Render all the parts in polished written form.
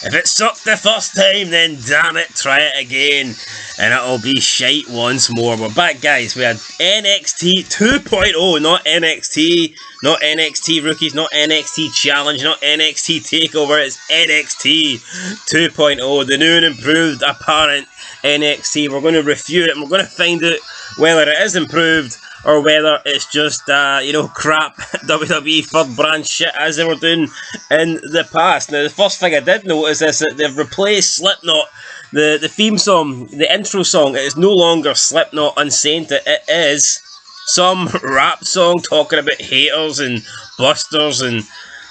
If it sucked the first time, then damn it, try it again. And it'll be shite once more. We're back, guys. We had NXT 2.0, not NXT. Not NXT Rookies, not NXT Challenge, not NXT TakeOver. It's NXT 2.0, the new and improved apparent NXT. We're going to review it and we're going to find out whether it is improved or whether it's just, crap WWE third brand shit as they were doing in the past. Now, the first thing I did notice is that they've replaced Slipknot, the theme song, the intro song. It is no longer Slipknot Unsaint. It is some rap song talking about haters and busters and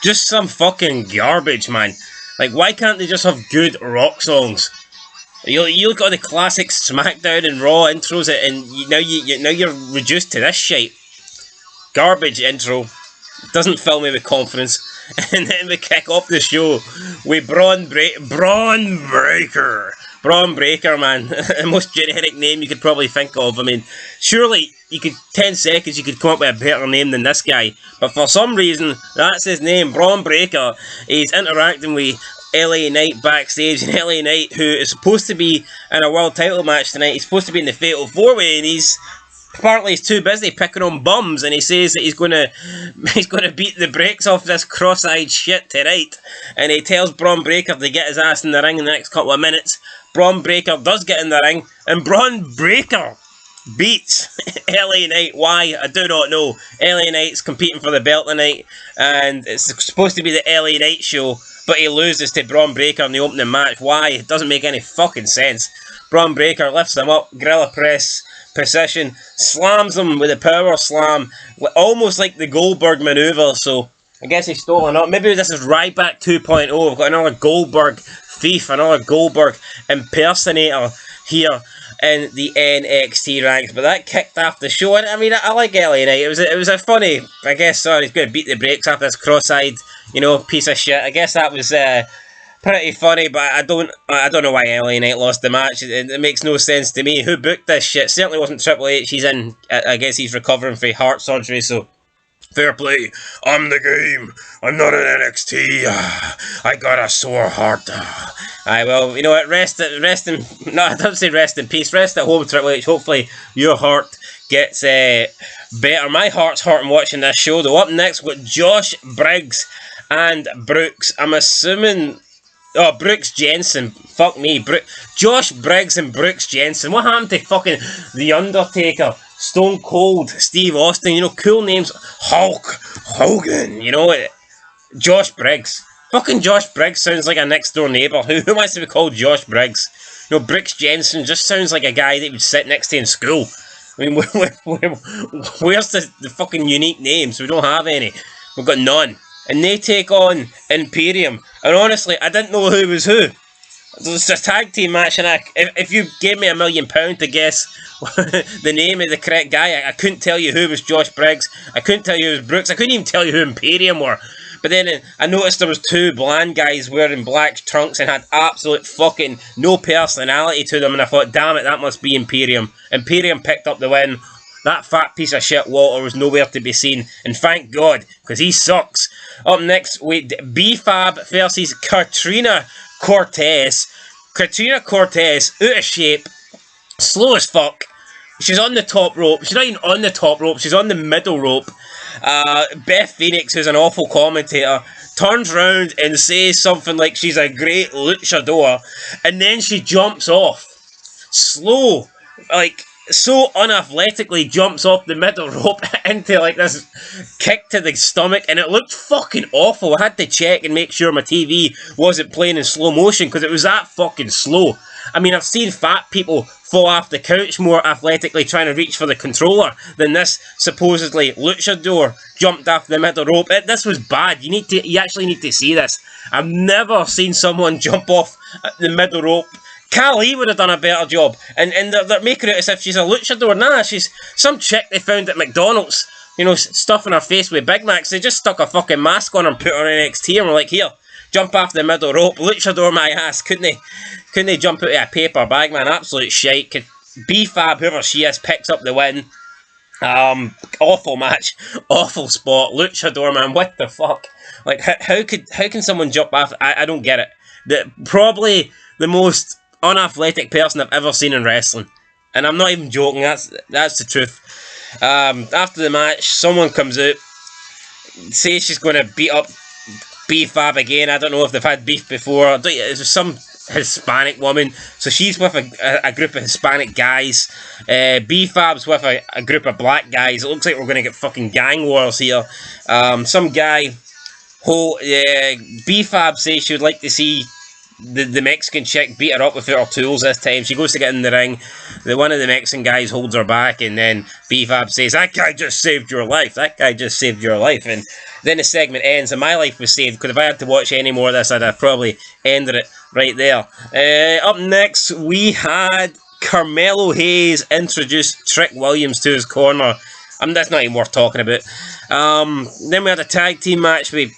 just some fucking garbage, man. Like, why can't they just have good rock songs? You look at all the classic SmackDown and Raw intros, and now you're reduced to this shit. Garbage intro. Doesn't fill me with confidence. And then we kick off the show with Braun Breaker. Braun Breaker, man. The most generic name you could probably think of. I mean, surely 10 seconds you could come up with a better name than this guy. But for some reason, that's his name, Braun Breaker. He's interacting with LA Knight backstage, and LA Knight, who is supposed to be in a world title match tonight, he's supposed to be in the Fatal 4-Way, and apparently he's too busy picking on bums, and he says that he's gonna beat the brakes off this cross-eyed shit tonight, and he tells Braun Breaker to get his ass in the ring in the next couple of minutes. Braun Breaker does get in the ring, and Braun Breaker beats LA Knight. Why? I do not know. LA Knight's competing for the belt tonight, and it's supposed to be the LA Knight show, but he loses to Braun Breaker in the opening match. Why? It doesn't make any fucking sense. Braun Breaker lifts him up, gorilla press position, slams him with a power slam, almost like the Goldberg maneuver, so I guess he's stolen up. Maybe this is Ryback 2.0. We've got another Goldberg thief, another Goldberg impersonator here in the NXT ranks, but that kicked off the show. And I mean, I like LA Knight. It was a funny, I guess. Sorry, he's going to beat the brakes off this cross-eyed, piece of shit. I guess that was pretty funny, but I don't know why LA Knight lost the match. It makes no sense to me. Who booked this shit? Certainly wasn't Triple H. I guess he's recovering from heart surgery, so fair play. I'm the game. I'm not an NXT. I got a sore heart. Well, you know what? I don't say rest in peace. Rest at home, Triple H. Hopefully your heart gets better. My heart's hurting watching this show, though. Up next, we've got Josh Briggs and Brooks. I'm assuming... Oh, Brooks Jensen. Fuck me. Josh Briggs and Brooks Jensen. What happened to fucking The Undertaker? Stone Cold, Steve Austin, cool names. Hulk Hogan, Josh Briggs. Fucking Josh Briggs sounds like a next door neighbour. Who wants to be called Josh Briggs? Brooks Jensen just sounds like a guy that would sit next to in school. I mean, where's the fucking unique names? We don't have any. We've got none. And they take on Imperium. And honestly, I didn't know who was who. It was a tag team match, and if you gave me £1 million to guess the name of the correct guy, I couldn't tell you who was Josh Briggs. I couldn't tell you who was Brooks. I couldn't even tell you who Imperium were. But then I noticed there was two bland guys wearing black trunks and had absolute fucking no personality to them, and I thought, damn it, that must be Imperium. Imperium picked up the win. That fat piece of shit Walter was nowhere to be seen, and thank God, because he sucks. Up next, with B-Fab versus Katrina Cortez. Katrina Cortez, out of shape, slow as fuck. She's on the top rope. She's not even on the top rope. She's on the middle rope. Beth Phoenix, who's an awful commentator, turns round and says something like she's a great luchador, and then she jumps off. Slow, so unathletically jumps off the middle rope into this kick to the stomach, and it looked fucking awful. I had to check and make sure my TV wasn't playing in slow motion because it was that fucking slow. I mean, I've seen fat people fall off the couch more athletically trying to reach for the controller than this supposedly luchador jumped off the middle rope. This was bad. You actually need to see this. I've never seen someone jump off the middle rope. Khali would have done a better job. And they're making it as if she's a luchador. Nah, she's some chick they found at McDonald's, stuffing her face with Big Macs. They just stuck a fucking mask on her and put her in NXT and were like, here, jump off the middle rope. Luchador my ass. Couldn't they jump out of a paper bag, man? Absolute shite. B-Fab, whoever she is, picks up the win. Awful match, awful spot. Luchador, man, what the fuck? Like, how can someone jump off? I don't get it. Probably the most unathletic person I've ever seen in wrestling, and I'm not even joking. That's the truth. After the match, someone comes out, says she's going to beat up B-Fab again. I don't know if they've had beef before. It's some Hispanic woman, so she's with a group of Hispanic guys. B-Fab's with a group of black guys. It looks like we're going to get fucking gang wars here. Some guy, B-Fab says she would like to see the Mexican chick beat her up without her tools this time. She goes to get in the ring. One of the Mexican guys holds her back, and then B-Fab says, "That guy just saved your life. That guy just saved your life." And then the segment ends, and my life was saved, because if I had to watch any more of this, I'd have probably ended it right there. Up next, we had Carmelo Hayes introduce Trick Williams to his corner. That's not even worth talking about. Then we had a tag team match with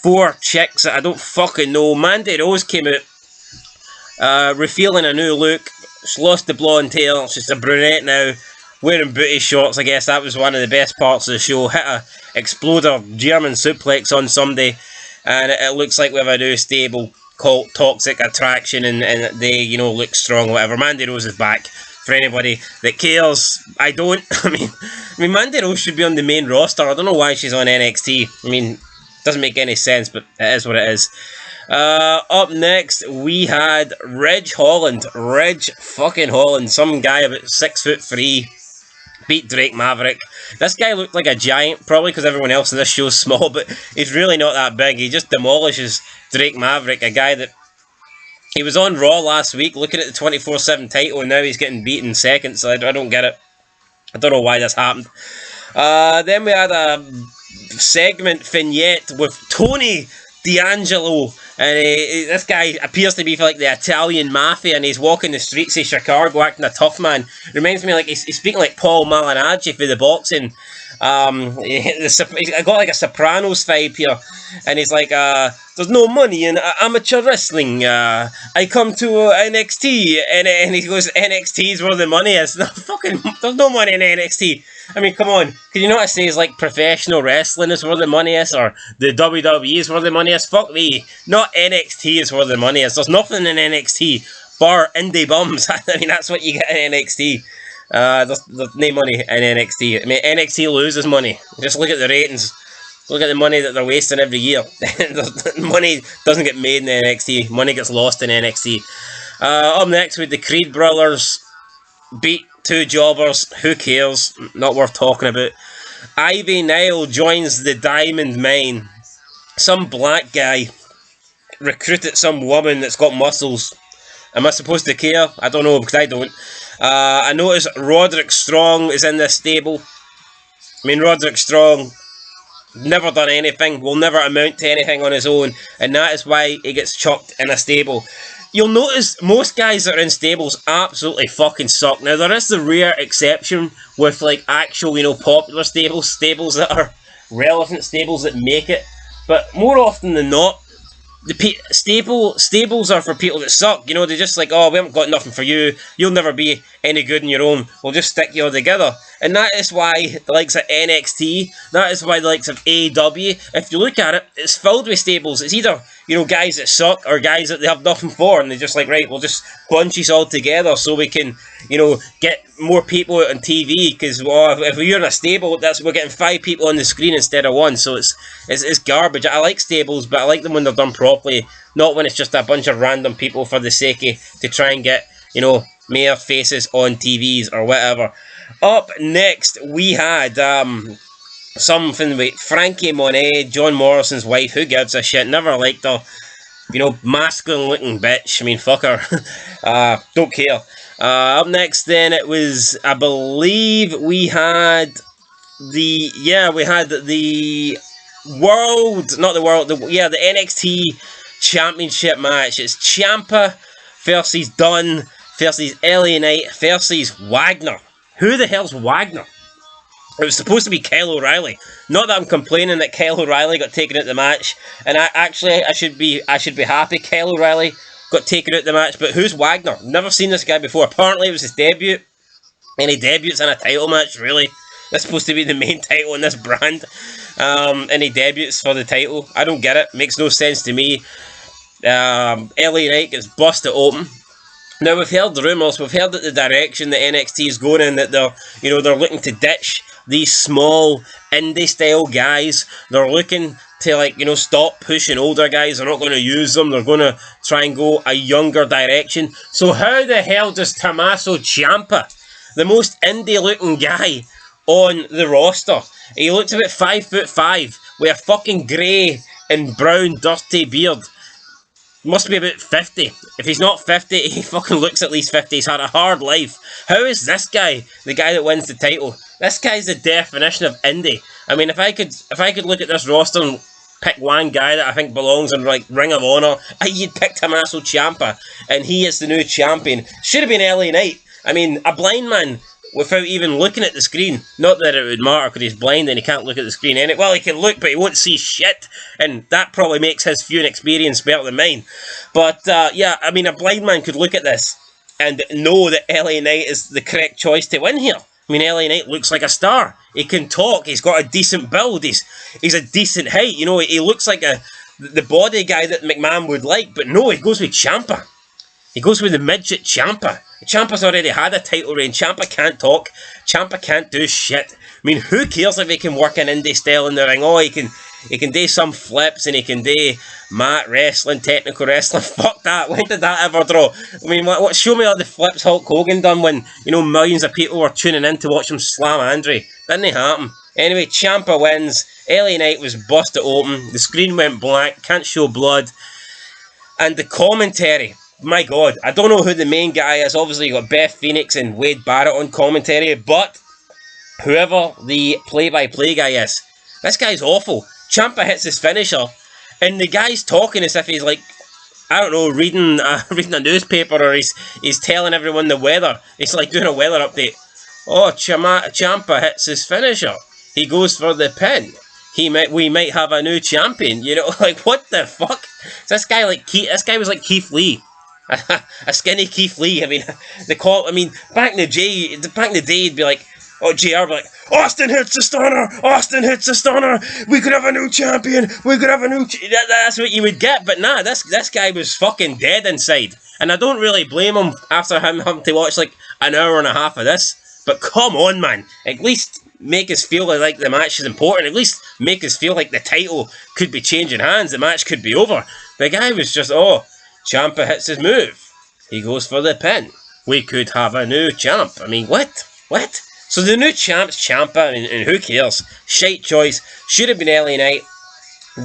4 chicks that I don't fucking know. Mandy Rose came out, revealing a new look. She lost the blonde hair. She's a brunette now, wearing booty shorts. I guess that was one of the best parts of the show. Hit a exploder German suplex on somebody, and it looks like we have a new stable called Toxic Attraction, and they, look strong or whatever. Mandy Rose is back. For anybody that cares, I don't. I mean, Mandy Rose should be on the main roster. I don't know why she's on NXT. I mean, doesn't make any sense, but it is what it is. Up next, we had Ridge Holland. Ridge fucking Holland. Some guy about 6'3", beat Drake Maverick. This guy looked like a giant, probably because everyone else in this show is small, but he's really not that big. He just demolishes Drake Maverick, a guy that he was on Raw last week looking at the 24/7 title, and now he's getting beaten second, so I don't get it. I don't know why this happened. Then we had a segment vignette with Tony D'Angelo, and this guy appears to be for like the Italian mafia, and he's walking the streets of Chicago acting a tough man. Reminds me like he's speaking like Paul Malignaggi for the boxing. I got like a Sopranos vibe here, and he's like, "There's no money in amateur wrestling. I come to NXT," and he goes, "NXT is where the money is." No, fucking, there's no money in NXT. I mean, come on. Can you not say it's like professional wrestling is where the money is, or the WWE is where the money is? Fuck me. Not NXT is where the money is. There's nothing in NXT bar indie bums. I mean, that's what you get in NXT. There's no money in NXT. I mean, NXT loses money. Just look at the ratings. Look at the money that they're wasting every year. Money doesn't get made in NXT. Money gets lost in NXT. Up next with the Creed brothers beat 2 jobbers. Who cares? Not worth talking about. Ivy Nile joins the Diamond Mine. Some black guy recruited some woman that's got muscles. Am I supposed to care? I don't know, because I don't. I noticed Roderick Strong is in this stable. I mean, Roderick Strong never done anything, will never amount to anything on his own, and that is why he gets chucked in a stable. You'll notice most guys that are in stables absolutely fucking suck. Now, there is the rare exception with, like, actual, popular stables that are relevant stables that make it, but more often than not, stables are for people that suck. They're just like, "Oh, we haven't got nothing for you. You'll never be any good on your own. We'll just stick you all together." And that is why the likes of NXT, that is why the likes of AEW, if you look at it, it's filled with stables. It's either, guys that suck or guys that they have nothing for, and they're just like, "Right, we'll just bunch us all together so we can, get more people out on TV, because if we're in a stable, we're getting 5 people on the screen instead of 1, so it's garbage." I like stables, but I like them when they're done properly, not when it's just a bunch of random people for the sake of to try and get, mere faces on TVs or whatever. Up next, we had something with Frankie Monet, John Morrison's wife. Who gives a shit? Never liked her. Masculine looking bitch. I mean, fuck her. Don't care. Up next, then, it was, I believe, we had the NXT Championship match. It's Ciampa versus Dunn versus LA Knight versus Wagner. Who the hell's Wagner? It was supposed to be Kyle O'Reilly. Not that I'm complaining that Kyle O'Reilly got taken out the match, and I should be happy Kyle O'Reilly got taken out the match. But who's Wagner? Never seen this guy before. Apparently it was his debut, and he debuts in a title match. Really, That's supposed to be the main title in this brand. And he debuts for the title. I don't get it. Makes no sense to me. LA Knight gets busted open. Now we've heard the rumours, we've heard that the direction that NXT is going in, that they're looking to ditch these small indie style guys. They're looking to stop pushing older guys. They're not going to use them. They're going to try and go a younger direction. So how the hell does Tommaso Ciampa, the most indie looking guy on the roster, he looks about 5'5" with a fucking grey and brown dirty beard, must be about 50. If he's not 50, he fucking looks at least 50. He's had a hard life. How is this guy the guy that wins the title? This guy's the definition of indie. I mean, if I could look at this roster and pick one guy that I think belongs in Ring of Honor, you'd pick Tommaso Ciampa, and he is the new champion. Should have been LA Knight. I mean, a blind man without even looking at the screen. Not that it would matter because he's blind and he can't look at the screen. Well, he can look, but he won't see shit, and that probably makes his viewing experience better than mine. But yeah, I mean, a blind man could look at this and know that LA Knight is the correct choice to win here. I mean, LA Knight looks like a star. He can talk. He's got a decent build. He's a decent height. He looks like the body guy that McMahon would like. But no, he goes with Ciampa. He goes with the midget Ciampa. Ciampa's already had a title reign. Ciampa can't talk. Ciampa can't do shit. I mean, who cares if he can work an indie style in the ring? Oh, he can do some flips and he can do mat wrestling, technical wrestling. Fuck that. When did that ever draw? I mean, show me all the flips Hulk Hogan done when, millions of people were tuning in to watch him slam Andre. Didn't happen. Anyway, Ciampa wins. LA Knight was busted open. The screen went black. Can't show blood. And the commentary, my God, I don't know who the main guy is. Obviously, you got Beth Phoenix and Wade Barrett on commentary, but whoever the play-by-play guy is, this guy's awful. Ciampa hits his finisher, and the guy's talking as if he's reading a newspaper, or he's telling everyone the weather. It's like doing a weather update. Oh, Ciampa hits his finisher. He goes for the pin. We might have a new champion. What the fuck? This guy was like Keith Lee. A skinny Keith Lee. I mean, back in the day, he'd be like, JR would be like, Austin hits the stunner! Austin hits the stunner! We could have a new champion! We could have a new... That's what you would get, but nah, this guy was fucking dead inside. And I don't really blame him after him having to watch an hour and a half of this. But come on, man. At least make us feel like the match is important. At least make us feel like the title could be changing hands. The match could be over. The guy was just, Ciampa hits his move. He goes for the pin. We could have a new champ. I mean, what? What? So the new champ's Ciampa, and who cares? Shite choice. Should have been LA Knight.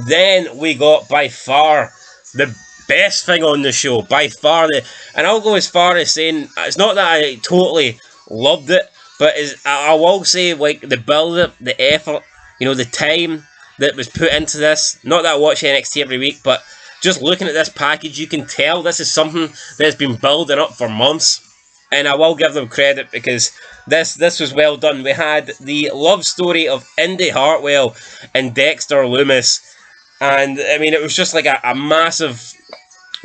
Then we got by far the best thing on the show. By far and I'll go as far as saying, it's not that I totally loved it, but I will say, the build-up, the effort, the time that was put into this. Not that I watch NXT every week, but just looking at this package, you can tell this is something that's been building up for months. And I will give them credit because this was well done. We had the love story of Indy Hartwell and Dexter Lumis. And, I mean, it was just like a massive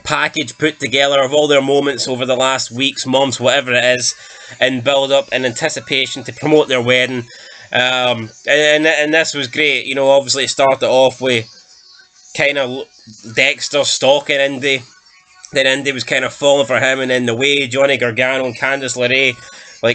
package put together of all their moments over the last weeks, months, whatever it is, in build-up and anticipation to promote their wedding. And this was great. Obviously it started off with kind of Dexter stalking Indy. Then Indy was kind of falling for him, and then the way Johnny Gargano and Candice LeRae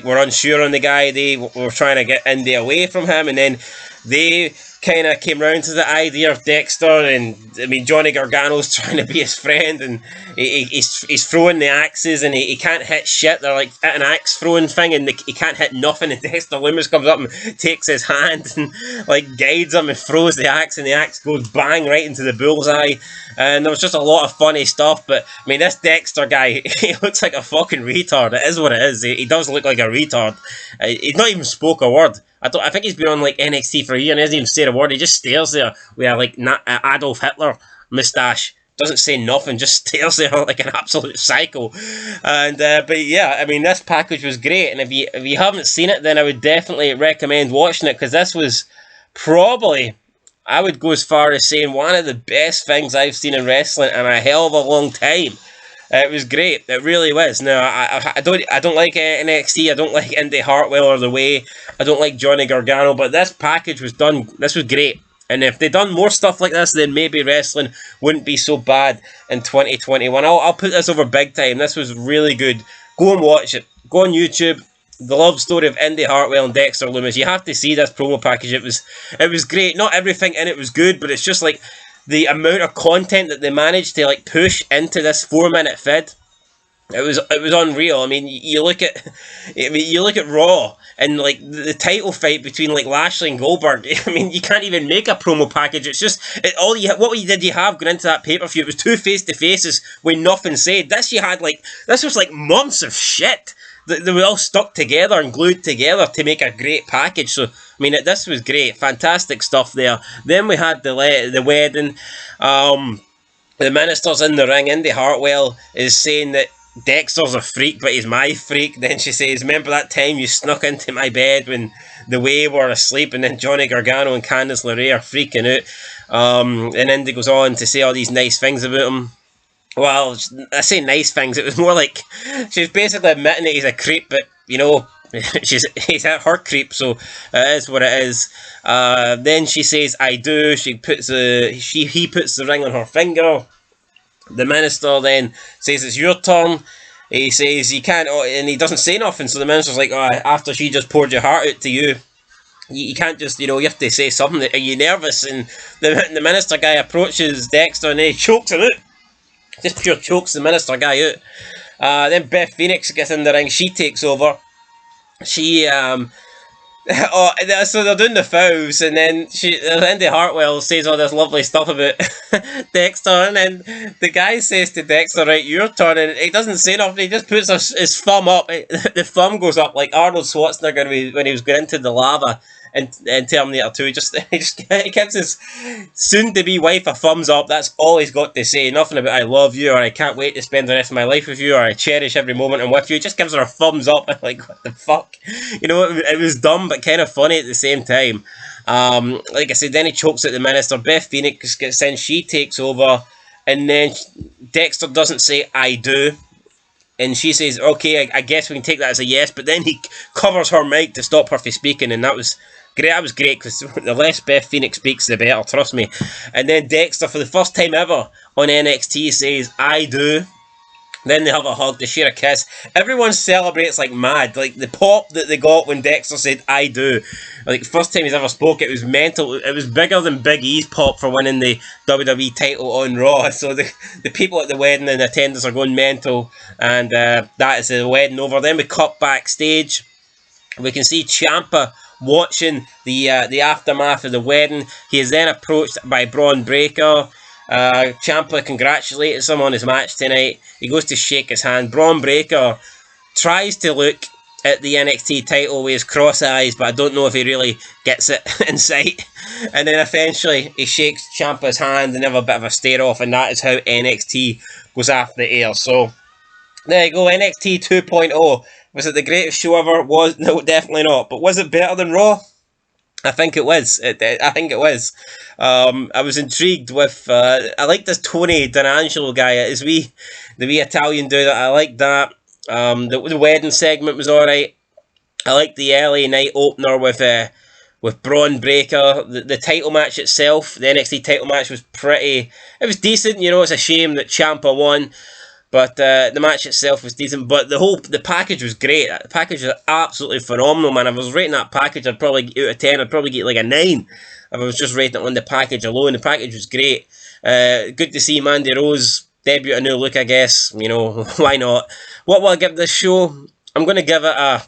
were unsure on the guy. They were trying to get Indy away from him, and then they kind of came round to the idea of Dexter, and I mean Johnny Gargano's trying to be his friend, and he's throwing the axes, and he can't hit shit. They're like at an axe throwing thing, and he can't hit nothing, and Dexter Lumis comes up and takes his hand and guides him and throws the axe, and the axe goes bang right into the bullseye. And there was just a lot of funny stuff. But I mean, this Dexter guy, he looks like a fucking retard. It is what it is. He does look like a retard. He's not even spoke a word. I think he's been on NXT for a year and he hasn't even said a word. He just stares there with a Adolf Hitler moustache. Doesn't say nothing, just stares there like an absolute psycho. And but yeah, I mean, this package was great. And if you haven't seen it, then I would definitely recommend watching it, because this was probably, I would go as far as saying, one of the best things I've seen in wrestling in a hell of a long time. It was great. It really was. No, I don't like NXT. I don't like Indy Hartwell or the Way. I don't like Johnny Gargano. But this package was done. This was great. And if they'd done more stuff like this, then maybe wrestling wouldn't be so bad in 2021. I'll put this over big time. This was really good. Go and watch it. Go on YouTube. The love story of Indy Hartwell and Dexter Lumis. You have to see this promo package. It was great. Not everything in it was good, but it's just like the amount of content that they managed to like push into this 4-minute vid. It was unreal. I mean, you look at Raw and like the title fight between like Lashley and Goldberg. I mean, you can't even make a promo package. It's just what you have going into that pay-per-view. It was 2 face-to-faces with nothing said. This was like months of shit. They were all stuck together and glued together to make a great package. So, I mean, this was great. Fantastic stuff there. Then we had the wedding. The minister's in the ring. Indy Hartwell is saying that Dexter's a freak, but he's my freak. Then she says, remember that time you snuck into my bed when the Way were asleep? And then Johnny Gargano and Candice LeRae are freaking out. And Indy goes on to say all these nice things about him. Well, I say nice things. It was more like she's basically admitting that he's a creep, but you know, he's her creep, so it is what it is. Then she says, "I do." He puts the ring on her finger. The minister then says, "It's your turn." He says, "You can't," and he doesn't say nothing. So the minister's like, "Oh, after she just poured your heart out to you. You can't just, you have to say something. Are you nervous?" And the minister guy approaches Dexter and he chokes him out. Just pure chokes the minister guy out. Then Beth Phoenix gets in the ring. She takes over. She so they're doing the fouls, and then Indy Hartwell says all this lovely stuff about Dexter, and then the guy says to Dexter, "Right, your turn," and he doesn't say nothing. He just puts his thumb up. The thumb goes up like Arnold Schwarzenegger when he was going into the lava in Terminator 2. He gives his soon-to-be wife a thumbs up. That's all he's got to say. Nothing about "I love you" or "I can't wait to spend the rest of my life with you" or "I cherish every moment I'm with you." He just gives her a thumbs up. Like, what the fuck? It was dumb but kind of funny at the same time. Like I said, then he chokes at the minister. Beth Phoenix gets in. She takes over. And then Dexter doesn't say "I do." And she says, "Okay, I guess we can take that as a yes." But then he covers her mic to stop her from speaking, and that was great. That was great, because the less Beth Phoenix speaks, the better, trust me. And then Dexter, for the first time ever on NXT, says "I do." Then they have a hug, they share a kiss. Everyone celebrates like mad. Like the pop that they got when Dexter said "I do." Like, first time he's ever spoke, it was mental. It was bigger than Big E's pop for winning the WWE title on Raw. So the people at the wedding and the attendants are going mental. And that is the wedding over. Then we cut backstage. We can see Ciampa watching the aftermath of the wedding. He is then approached by Braun Breaker. Ciampa congratulates him on his match tonight. He goes to shake his hand. Braun Breaker tries to look at the NXT title with his cross eyes, but I don't know if he really gets it in sight. And then eventually he shakes Ciampa's hand and they have a bit of a stare off, and that is how NXT goes off the air. So there you go, NXT 2.0. Was it the greatest show ever? No, definitely not. But was it better than Raw? I think it was. I think it was. I was intrigued with. I like this Tony D'Angelo guy. The wee Italian dude. I like that. The wedding segment was alright. I like the LA night opener with Braun Breaker. The title match itself, the NXT title match, was pretty. It was decent. It's a shame that Ciampa won. But the match itself was decent. But the package was great. The package was absolutely phenomenal, man. If I was rating that package, out of 10, I'd probably get like a 9. If I was just rating it on the package alone. The package was great. Good to see Mandy Rose debut a new look, I guess. Why not? What will I give this show? I'm going to give it a...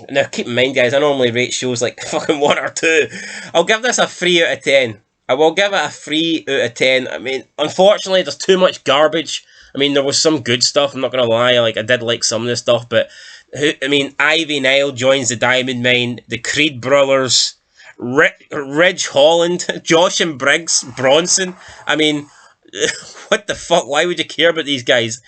Now, keep in mind, guys, I normally rate shows like fucking 1 or 2. I'll give this a 3 out of 10. I will give it a 3 out of 10. I mean, unfortunately, there's too much garbage. I mean, there was some good stuff, I'm not going to lie. Like, I did like some of the stuff, but... Ivy Nile joins the Diamond Mine. The Creed Brothers. Ridge Holland. Josh and Briggs. Bronson. I mean... What the fuck? Why would you care about these guys?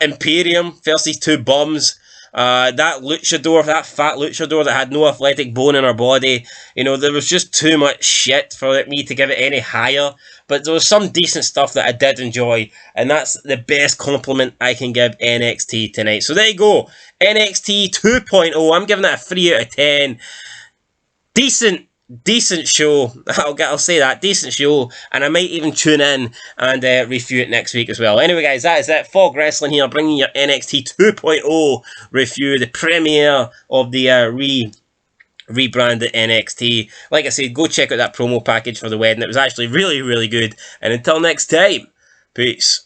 Imperium versus these two bums. That luchador, that fat luchador that had no athletic bone in her body, you know, there was just too much shit for me to give it any higher. But there was some decent stuff that I did enjoy, and that's the best compliment I can give NXT tonight. So there you go, NXT 2.0. I'm giving it a 3 out of 10. Decent show. I'll say that, decent show, and I might even tune in and review it next week as well. Anyway, guys, that is it. Fog Wrestling here, bringing your NXT 2.0 review, the premiere of the rebranded NXT. Like I said, go check out that promo package for the wedding. It was actually really, really good. And until next time, peace.